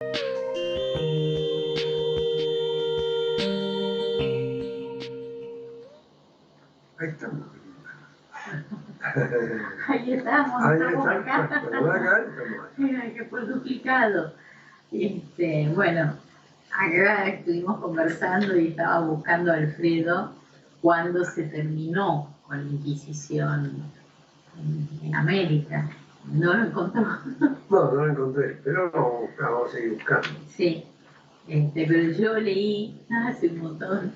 Ahí estamos. Ahí estamos, Ahí estamos está, acá. estamos acá, estamos acá. Mira, que fue duplicado. Bueno, acá estuvimos conversando y estaba buscando a Alfredo cuando se terminó con la Inquisición en América. No lo encontró. No, no lo encontré, pero vamos a seguir buscando. Sí, pero yo leí hace un montón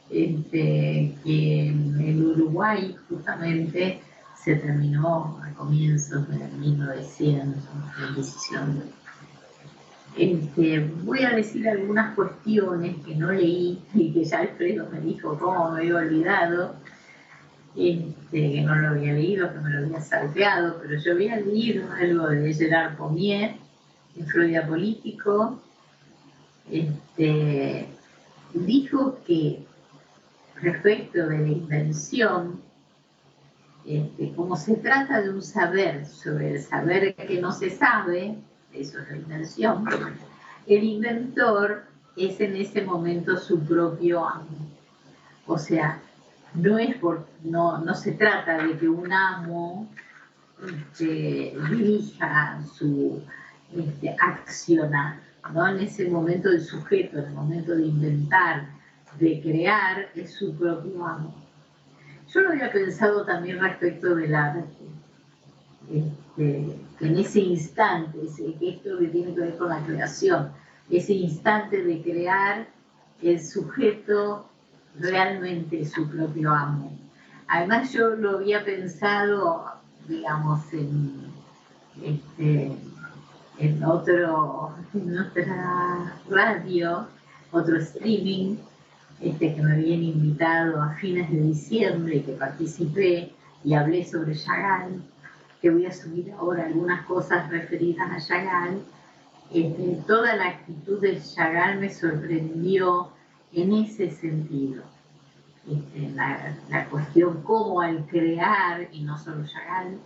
que en el Uruguay justamente se terminó a comienzos de 1900, la Inquisición. Voy a decir algunas cuestiones que no leí y que ya Alfredo me dijo cómo me había olvidado, que no lo había leído, que me lo había salteado, pero yo había leído algo de Gerard Pommier, en Freudia Político. Dijo que respecto de la invención, como se trata de un saber sobre el saber que no se sabe, eso es la invención, el inventor es en ese momento su propio amo. O sea, no se trata de que un amo dirija su accionar, ¿no? En ese momento el sujeto, en el momento de inventar, de crear, es su propio amo. Yo lo había pensado también respecto del arte, que en ese instante, esto que tiene que ver con la creación, ese instante de crear, el sujeto realmente es su propio amo. Además yo lo había pensado, digamos, en otra radio, otro streaming, que me habían invitado a fines de diciembre y que participé y hablé sobre Chagall, que voy a subir ahora algunas cosas referidas a Chagall. Toda la actitud de Chagall me sorprendió en ese sentido. La cuestión cómo al crear, y no solo Chagall,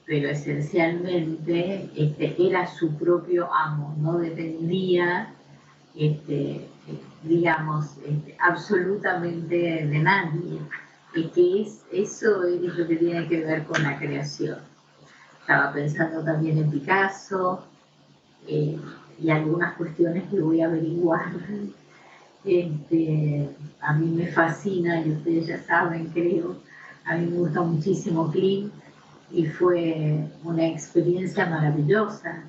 pero esencialmente era su propio amo, no dependía, digamos, absolutamente de nadie, y que eso es lo que tiene que ver con la creación. Estaba pensando también en Picasso y algunas cuestiones que voy a averiguar. A mí me fascina, y ustedes ya saben, creo, a mí me gusta muchísimo Klimt, y fue una experiencia maravillosa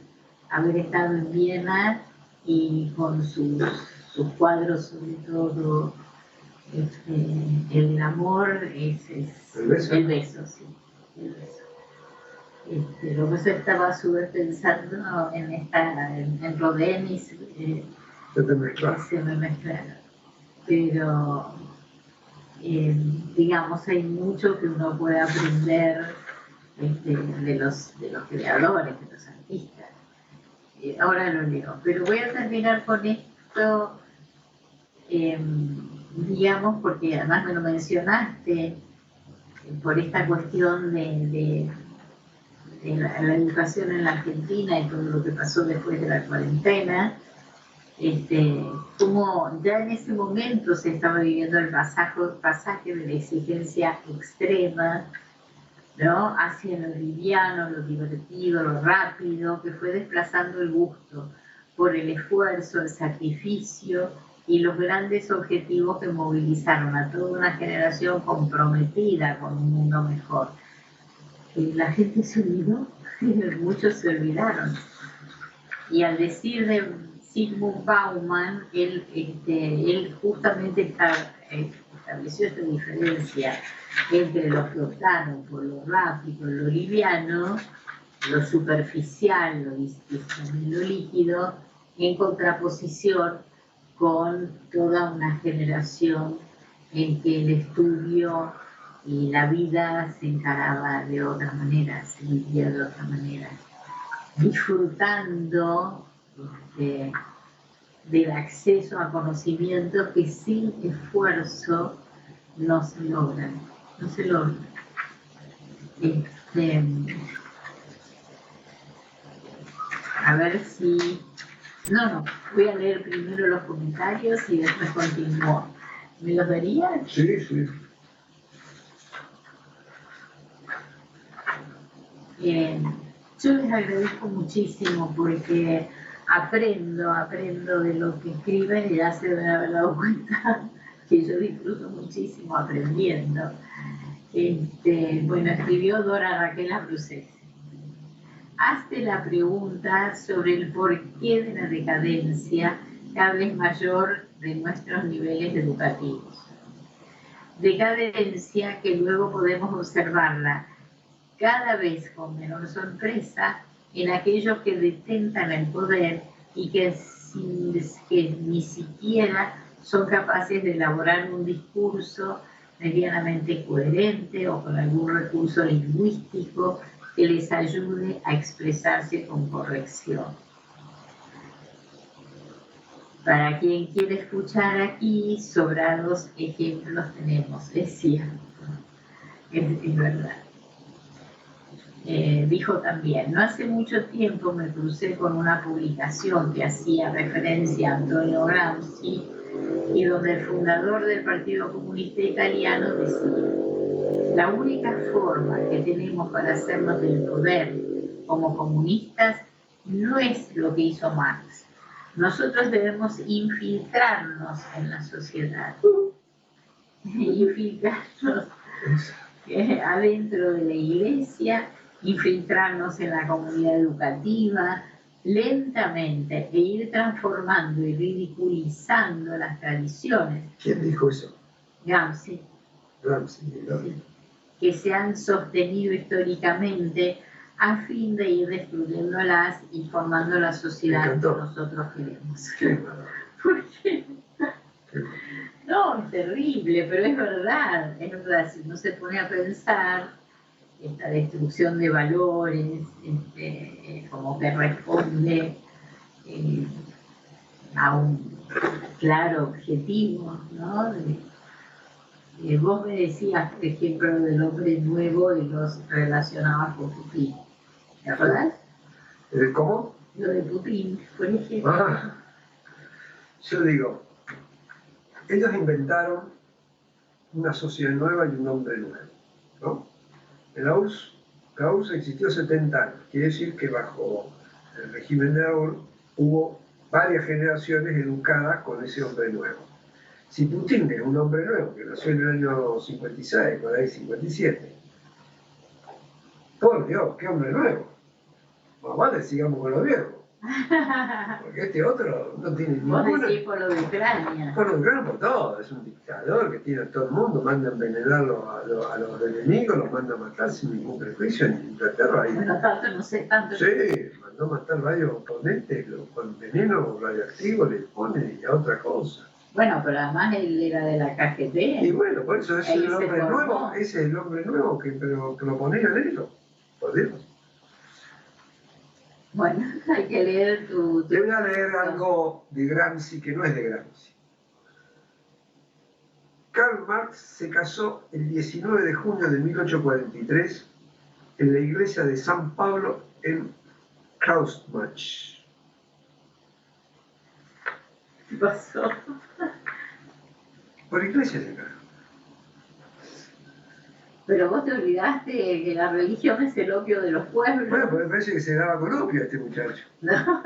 haber estado en Viena y con sus cuadros, sobre todo el amor es ¿El beso? El beso, sí, el beso. Lo que yo estaba a su vez pensando en Rodin y se me mezclaron. Pero digamos, hay mucho que uno puede aprender de los creadores, de los artistas. Ahora lo leo, pero voy a terminar con esto, digamos, porque además me lo mencionaste, por esta cuestión de la educación en la Argentina y todo lo que pasó después de la cuarentena. Como ya en ese momento se estaba viviendo el pasaje de la exigencia extrema, ¿no?, hacia lo liviano, lo divertido, lo rápido, que fue desplazando el gusto por el esfuerzo, el sacrificio y los grandes objetivos que movilizaron a toda una generación comprometida con un mundo mejor. La gente se olvidó, muchos se olvidaron. Y al decir de Zygmunt Bauman, él justamente estableció esta diferencia entre lo que optaron por lo rápido, lo liviano, lo superficial, lo líquido, en contraposición con toda una generación en que el estudio y la vida se encaraba de otra manera, se vivía de otra manera, disfrutando del acceso a conocimientos que sin esfuerzo no se logran. A ver si No, voy a leer primero los comentarios y después continúo. ¿Me los darías? Sí, sí. Yo les agradezco muchísimo porque aprendo de lo que escriben y ya se deben haber dado cuenta que yo disfruto muchísimo aprendiendo. Bueno, escribió Dora Raquel Abruzés. Hazte la pregunta sobre el porqué de la decadencia cada vez mayor de nuestros niveles educativos. Decadencia que luego podemos observarla cada vez con menor sorpresa en aquellos que detentan el poder y que ni siquiera son capaces de elaborar un discurso medianamente coherente o con algún recurso lingüístico que les ayude a expresarse con corrección. Para quien quiere escuchar aquí, sobrados ejemplos tenemos, es cierto, es verdad. Dijo también, no hace mucho tiempo me crucé con una publicación que hacía referencia a Antonio Gramsci y donde el fundador del Partido Comunista Italiano decía: la única forma que tenemos para hacernos del poder como comunistas no es lo que hizo Marx. Nosotros debemos infiltrarnos en la sociedad, infiltrarnos adentro de la iglesia, infiltrarnos en la comunidad educativa, lentamente, e ir transformando y ridiculizando las tradiciones. ¿Quién dijo eso? Gramsci. Sí, que se han sostenido históricamente a fin de ir destruyéndolas y formando la sociedad que nosotros queremos. ¿Por qué? No, es terrible, pero es verdad, si uno se pone a pensar, esta destrucción de valores, como que responde a un claro objetivo, ¿no? Vos me decías, por ejemplo, del hombre nuevo y los relacionabas con Putin, ¿te acordás? ¿Cómo? Lo de Putin, por ejemplo. Yo digo, ellos inventaron una sociedad nueva y un hombre nuevo, ¿no? La URSS existió 70 años, quiere decir que bajo el régimen de la URSS hubo varias generaciones educadas con ese hombre nuevo. Si Putin es un hombre nuevo, que nació en el año 56, por ahí 57, por Dios, qué hombre nuevo. Más vale, sigamos con lo viejo. Porque este otro no tiene ninguna... Vos decís por lo de Ucrania. Por lo de Ucrania, por todo. Es un dictador que tiene a todo el mundo, manda a envenenar a los enemigos, los manda a matar sin ningún prejuicio. En Inglaterra hay... Bueno, tanto no sé, tanto... Sí, mandó a matar varios oponentes, con veneno radioactivo les pone y a otra cosa. Bueno, pero además él era de la KGB. Y bueno, por eso ese es el hombre nuevo, ese es el hombre nuevo que proponían ellos, por Dios. Bueno, hay que leer tu... Te voy a leer algo de Gramsci que no es de Gramsci. Karl Marx se casó el 19 de junio de 1843 en la iglesia de San Pablo en Kreuznach. ¿Qué pasó? Por iglesia se casó. Pero vos te olvidaste que la religión es el opio de los pueblos. Bueno, pues me parece que se daba con opio a este muchacho. No.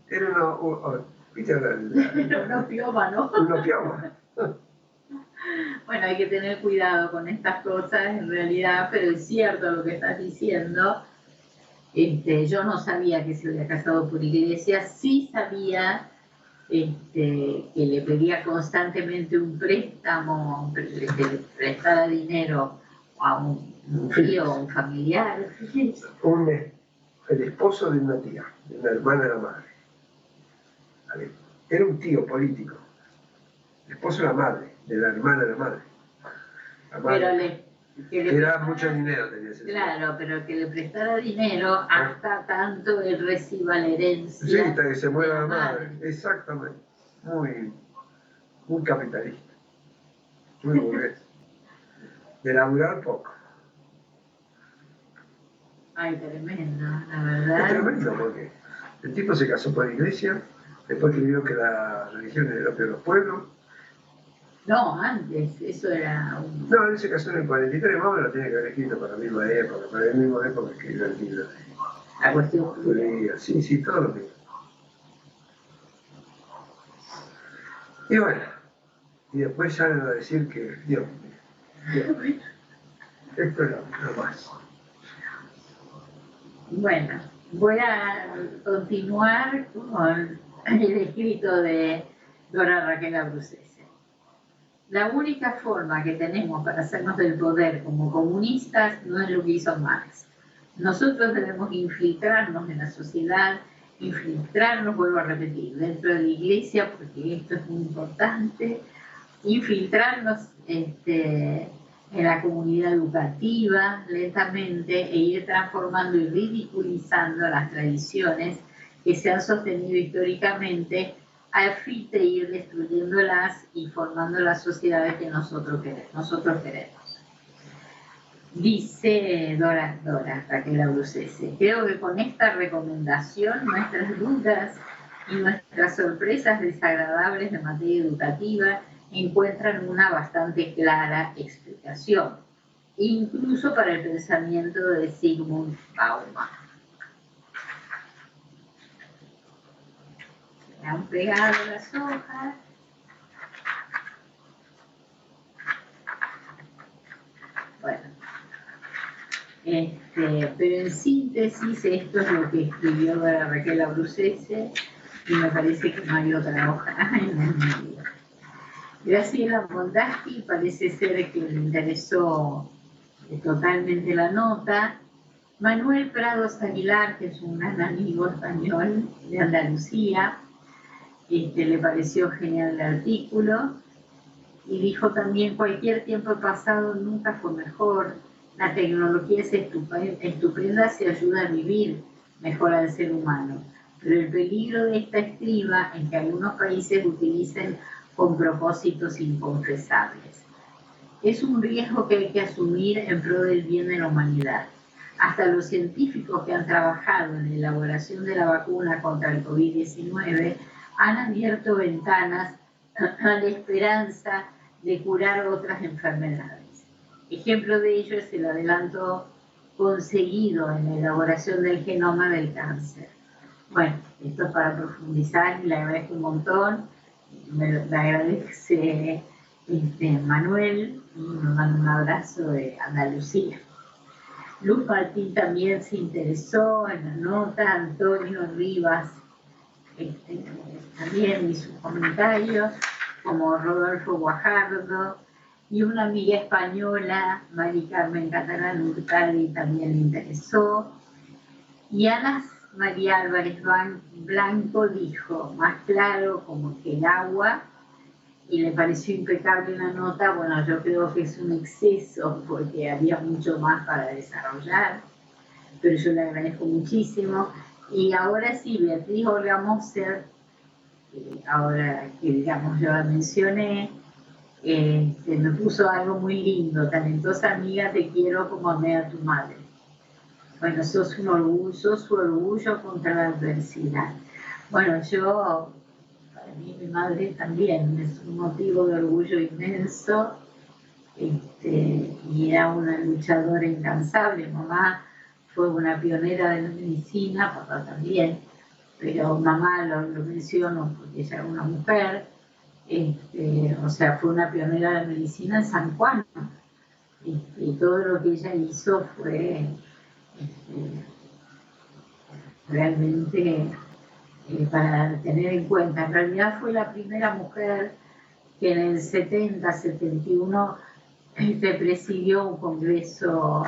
Era ¿viste? Era un opiómano. Un opiómano. Bueno, hay que tener cuidado con estas cosas en realidad, pero es cierto lo que estás diciendo. Yo no sabía que se había casado por iglesia, sí sabía que le pedía constantemente un préstamo, que le prestara dinero a un tío o un familiar. El esposo de una tía, de una hermana de la madre. ¿Vale? Era un tío político. El esposo de la madre, de la hermana de la madre. Pero era mucho dinero, tenía ese. Claro, pero que le prestara dinero hasta tanto él reciba la herencia. Sí, hasta que se mueva la madre. Exactamente. Muy capitalista. Muy burgués. De laburar poco. Ay, tremendo, la verdad. Es tremendo porque El tipo se casó por la iglesia, después creyó que la religión era el opio de los pueblos. No, antes, eso era un... No, él se casó en el 43, más o menos lo tiene que haber escrito para la misma época, para la misma época que escribió el libro. La cuestión judía. Sí, sí, todo lo mismo. Y bueno, y después salen a decir que, Dios mío, esto es lo más. Bueno, voy a continuar con el escrito de Dora Raquel Abruzzese. La única forma que tenemos para hacernos del poder como comunistas no es lo que hizo Marx. Nosotros debemos infiltrarnos en la sociedad, infiltrarnos, vuelvo a repetir, dentro de la iglesia, porque esto es muy importante, infiltrarnos en la comunidad educativa lentamente e ir transformando y ridiculizando las tradiciones que se han sostenido históricamente a fin de ir destruyéndolas y formando las sociedades que nosotros queremos. Dice Dora Raquel Abruzzese, creo que con esta recomendación nuestras dudas y nuestras sorpresas desagradables en materia educativa encuentran una bastante clara explicación, incluso para el pensamiento de Sigmund Bauman. Se han pegado las hojas. Bueno, pero en síntesis esto es lo que escribió Dora Raquel Abruzzese y me parece que no hay otra hoja en el medio. Graciela Mondaschi parece ser que le interesó totalmente la nota. Manuel Prados Aguilar, que es un gran amigo español de Andalucía, le pareció genial el artículo y dijo también: cualquier tiempo pasado nunca fue mejor, la tecnología es estupenda si ayuda a vivir mejor al ser humano, pero el peligro de esta estriba en que algunos países utilicen con propósitos inconfesables. Es un riesgo que hay que asumir en pro del bien de la humanidad. Hasta los científicos que han trabajado en la elaboración de la vacuna contra el COVID-19 han abierto ventanas a la esperanza de curar otras enfermedades. Ejemplo de ello es el adelanto conseguido en la elaboración del genoma del cáncer. Bueno, esto es para profundizar y le agradezco un montón. Me agradece Manuel y nos manda un abrazo de Andalucía. Luz Martín también se interesó en la nota, Antonio Rivas también hizo comentarios, como Rodolfo Guajardo, y una amiga española, Mari Carmen Catalán Hurtadi, también le interesó. Y Ana María Álvarez Blanco dijo, más claro como que el agua, y le pareció impecable la nota. Bueno, yo creo que es un exceso porque había mucho más para desarrollar, pero yo le agradezco muchísimo. Y ahora sí, Beatriz Olga Moser, ahora que digamos yo la mencioné, me puso algo muy lindo: talentosa amiga, te quiero como amé a tu madre. Bueno, sos un orgullo, sos su orgullo contra la adversidad. Bueno, para mí mi madre también es un motivo de orgullo inmenso, y era una luchadora incansable. Mamá fue una pionera de la medicina, papá también, pero mamá lo menciono porque ella era una mujer, o sea, fue una pionera de la medicina en San Juan, y todo lo que ella hizo fue realmente para tener en cuenta. En realidad fue la primera mujer que en el 71 presidió un congreso,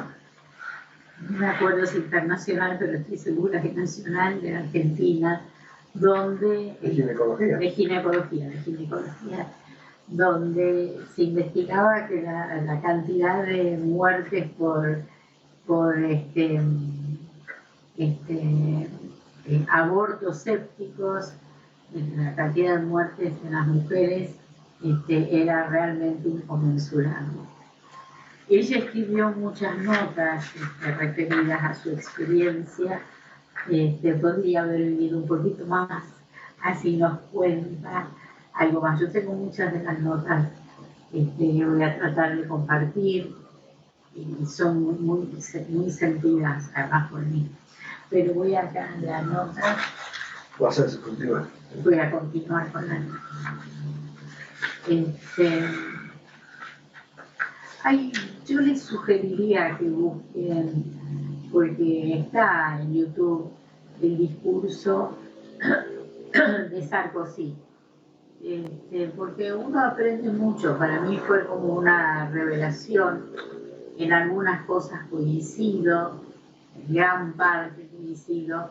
no me acuerdo si internacional, pero estoy segura que nacional, de Argentina, donde... ¿De ginecología? De ginecología, donde se investigaba que la cantidad de muertes por abortos sépticos, la cantidad de muertes en las mujeres era realmente inconmensurable. Ella escribió muchas notas referidas a su experiencia, podría haber vivido un poquito más, así nos cuenta algo más. Yo tengo muchas de las notas que voy a tratar de compartir y son muy sentidas además por mí. Pero voy acá en la nota. Vas a continuar. Voy a continuar con la nota. Yo les sugeriría que busquen, porque está en YouTube, el discurso de Sarkozy. Porque uno aprende mucho. Para mí fue como una revelación. En algunas cosas coincido, en gran parte coincido,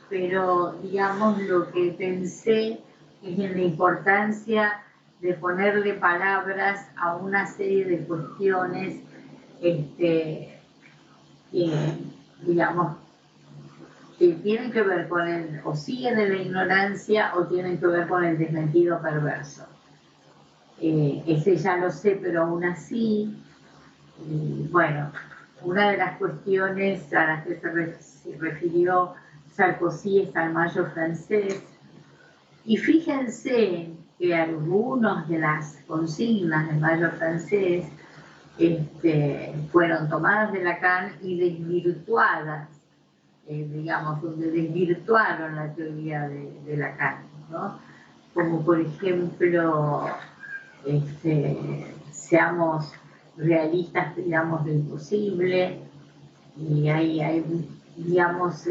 pero digamos lo que pensé es en la importancia de ponerle palabras a una serie de cuestiones que, digamos, que tienen que ver con o siguen en la ignorancia o tienen que ver con el desmentido perverso. Ese ya lo sé, pero aún así, bueno, una de las cuestiones a las que se refirió Sarkozy es al Mayo francés, y fíjense que algunas de las consignas del Mayo francés fueron tomadas de Lacan y desvirtuadas, digamos, donde desvirtuaron la teoría de Lacan, ¿no? Como por ejemplo, seamos realistas, digamos, del posible, y hay digamos,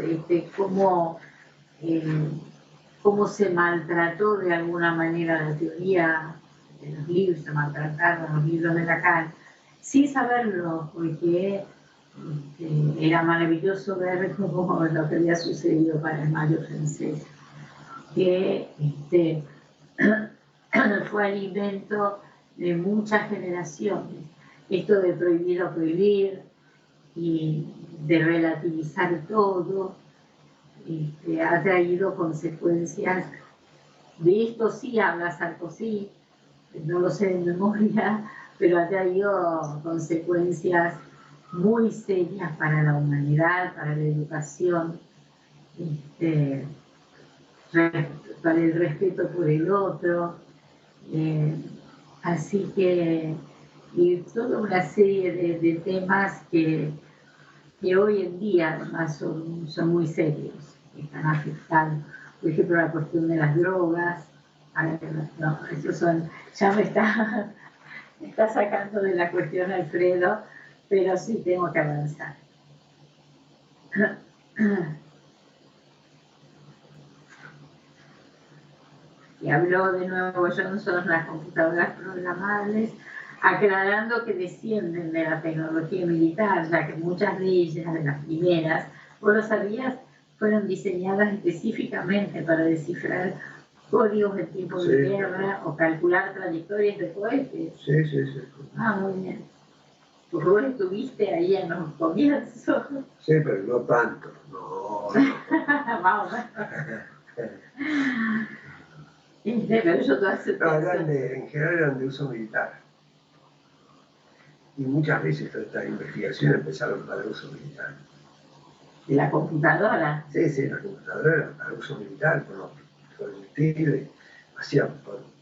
cómo se maltrató de alguna manera la teoría de los libros, se maltrataron los libros de Lacan, sin saberlo, porque era maravilloso ver cómo lo que había sucedido para el Mayo francés, que fue alimento de muchas generaciones. Esto de prohibir o prohibir y de relativizar todo, ha traído consecuencias. De esto sí habla Sarkozy, no lo sé de memoria, pero ha traído consecuencias muy serias para la humanidad, para la educación, para el respeto por el otro. Así que, y toda una serie de temas que hoy en día además son muy serios, que están afectando. Por ejemplo, la cuestión de las drogas. No, eso ya me está sacando de la cuestión Alfredo, pero sí tengo que avanzar. Y habló de nuevo Johnson, las computadoras programables, aclarando que descienden de la tecnología militar, ya que muchas de ellas, de las primeras, vos lo sabías, fueron diseñadas específicamente para descifrar códigos de tipo de guerra o calcular trayectorias de cohetes. Sí. Ah, muy bien. Porque vos estuviste ahí en los comienzos. Sí, pero no tanto. No. Vamos. Pero yo todas en general eran de uso militar. Y muchas veces todas estas investigaciones empezaron para uso militar. ¿Y la computadora? Sí, la computadora era para uso militar, con el tigre.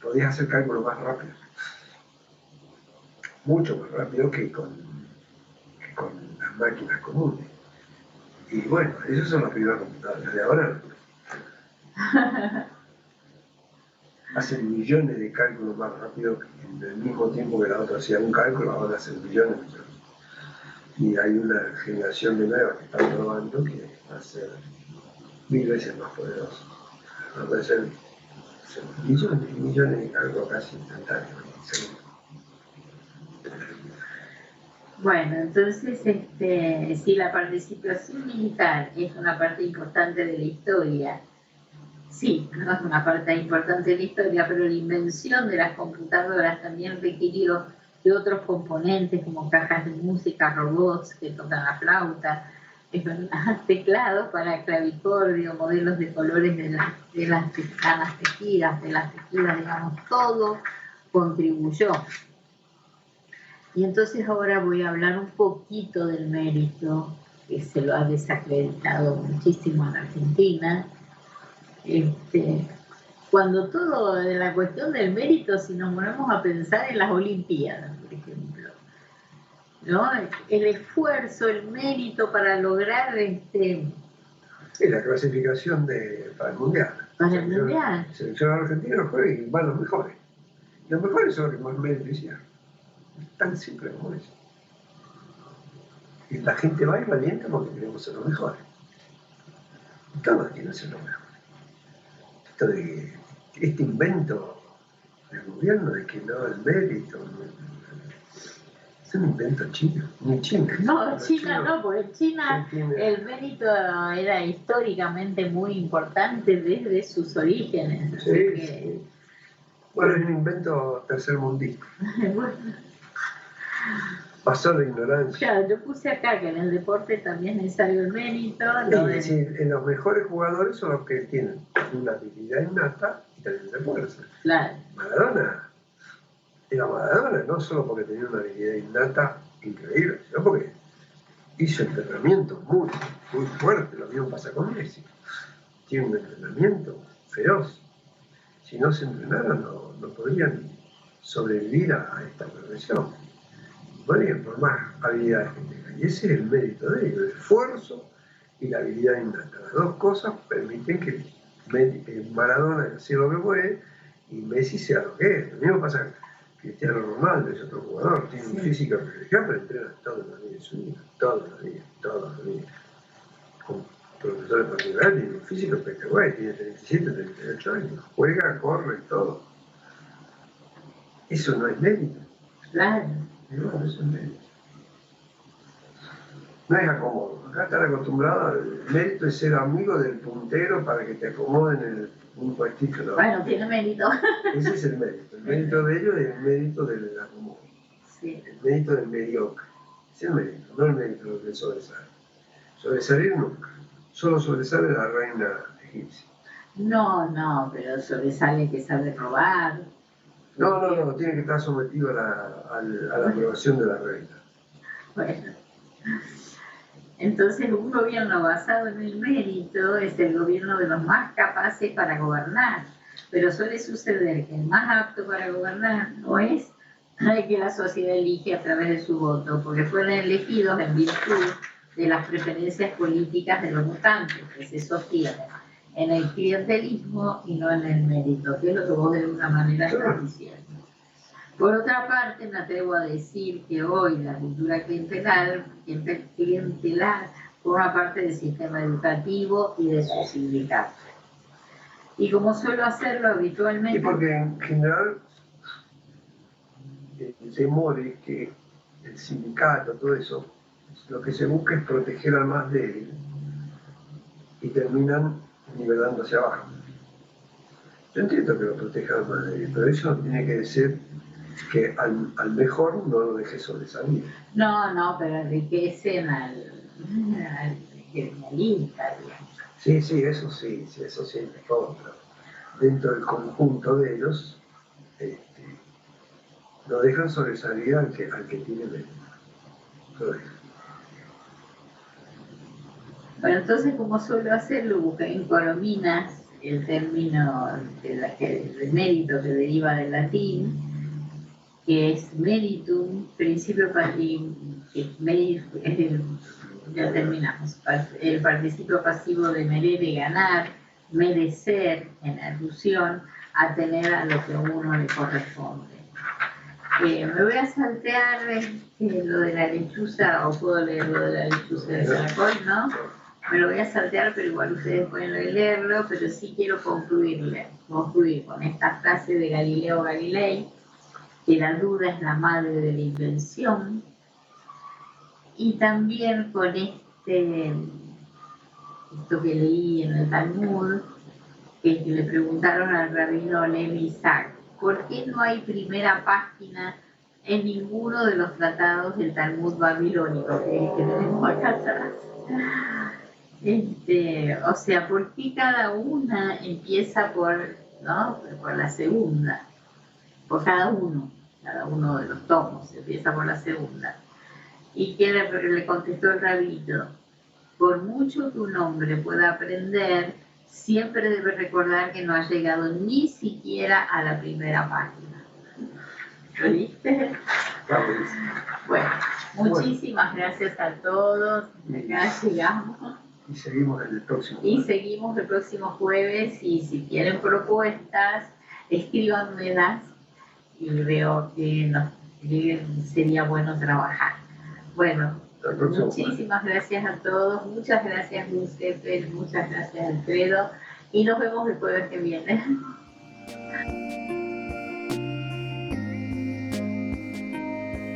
Podías hacer cálculos más rápidos. Mucho más rápido que con las máquinas comunes. Y bueno, esas son las primeras computadoras de ahora. Hacen millones de cálculos más rápido que en el mismo tiempo que la otra hacía un cálculo, ahora hacen millones. Y hay una generación de nuevas que están probando que va a ser 1000 veces más poderoso. Va a ser millones y millones de cálculos casi instantáneos. Bueno, entonces, si la participación militar es una parte importante de la historia, sí, no es una parte importante de la historia, pero la invención de las computadoras también requirió de otros componentes como cajas de música, robots que tocan la flauta, teclados para clavicordio, modelos de colores de las tejidas, digamos, todo contribuyó. Y entonces ahora voy a hablar un poquito del mérito que se lo ha desacreditado muchísimo en Argentina. Cuando todo, en la cuestión del mérito, si nos ponemos a pensar en las Olimpiadas, por ejemplo, ¿no? El esfuerzo, el mérito para lograr Y la clasificación para el Mundial. Para el Mundial. Selección argentina juega y van los mejores. Y los mejores son los que más mérito hicieron. Es tan simple como eso. Y la gente va y valiente porque queremos ser los mejores. Y todos quieren ser los mejores. Este invento del gobierno de que no el mérito, es un invento chino, ni chino. No, China no, porque en China el mérito era históricamente muy importante desde sus orígenes. Sí, sí. Bueno, es un invento tercermundista. Bueno. Pasó la ignorancia. Claro, yo puse acá que en el deporte también es necesario el mérito. Sí, los mejores jugadores son los que tienen una habilidad innata y también de fuerza. Claro. Maradona era Maradona, no solo porque tenía una habilidad innata increíble, sino porque hizo entrenamiento muy, muy fuerte. Lo mismo pasa con Messi. Tiene un entrenamiento feroz. Si no se entrenaran, no podrían sobrevivir a esta progresión. Podrían por más habilidades que tengan. Y ese es el mérito de ellos, el esfuerzo y la habilidad innata. Las dos cosas permiten que Maradona sea lo que fue y Messi sea lo que es. Lo mismo pasa con Cristiano Ronaldo, es otro jugador, tiene un físico privilegiado, pero entrena todos los días de su vida, todos los días. Con profesores particulares, tiene un físico espectacular, tiene 37, 38 años, juega, corre y todo. Eso no es mérito. Claro. No, eso es mérito. No es acomodo. Acá están acostumbrados, el mérito es ser amigo del puntero para que te acomoden en un puestito. ¿No? Bueno, tiene mérito. Ese es el mérito. El mérito de ellos es el mérito del acomodo. Sí. El mérito del mediocre. Es el mérito, no el mérito del sobresale. Sobresalir nunca. Solo sobresale la reina egipcia. No, pero sobresale que sabe robar. No, tiene que estar sometido a la aprobación de la reina. Bueno. Entonces, un gobierno basado en el mérito es el gobierno de los más capaces para gobernar. Pero suele suceder que el más apto para gobernar no es el que la sociedad elige a través de su voto, porque fueron elegidos en virtud de las preferencias políticas de los votantes, que se sostienen en el clientelismo y no en el mérito, que es lo que vos de alguna manera estás diciendo. Por otra parte, me atrevo a decir que hoy la cultura clientelar forma parte del sistema educativo y de sus sindicatos. Y como suelo hacerlo habitualmente... Y porque en general el temor es que el sindicato, todo eso, lo que se busca es proteger al más débil y terminan nivelando hacia abajo. Yo entiendo que lo protejan al más débil, pero eso tiene que ser que al mejor no lo deje sobresalir. No, pero enriquecen al generalista, digamos. Sí, eso sí todo, pero dentro del conjunto de ellos no dejan sobresalir al que tiene menos. Bueno, entonces, como suelo hacerlo, busqué en Corominas el término de mérito que deriva del latín, que es meritum, principio ya terminamos, el participio pasivo de merere, ganar, merecer, en alusión a tener a lo que a uno le corresponde. Me voy a saltear lo de la lechuza, o puedo leer lo de la lechuza de caracol, ¿no? Me lo voy a saltear, pero igual ustedes pueden leerlo, pero sí quiero concluir con esta frase de Galileo Galilei, que la duda es la madre de la invención, y también con esto que leí en el Talmud, que le preguntaron al rabino Levi Isaac, ¿por qué no hay primera página en ninguno de los tratados del Talmud babilónico que tenemos acá atrás? O sea, ¿por qué cada una empieza por la segunda? Por cada uno de los tomos empieza por la segunda. ¿Y qué le contestó el rabino? por mucho que un hombre pueda aprender, siempre debe recordar que no ha llegado ni siquiera a la primera página. ¿Lo viste? Bueno, muchísimas gracias a todos. Acá llegamos. Y seguimos en el próximo jueves. Y seguimos el próximo jueves. Y si tienen propuestas, escríbanmelas. Y veo que sería bueno trabajar. Bueno, muchísimas gracias a todos. Muchas gracias, Giuseppe. Muchas gracias, Alfredo. Y nos vemos el jueves que viene.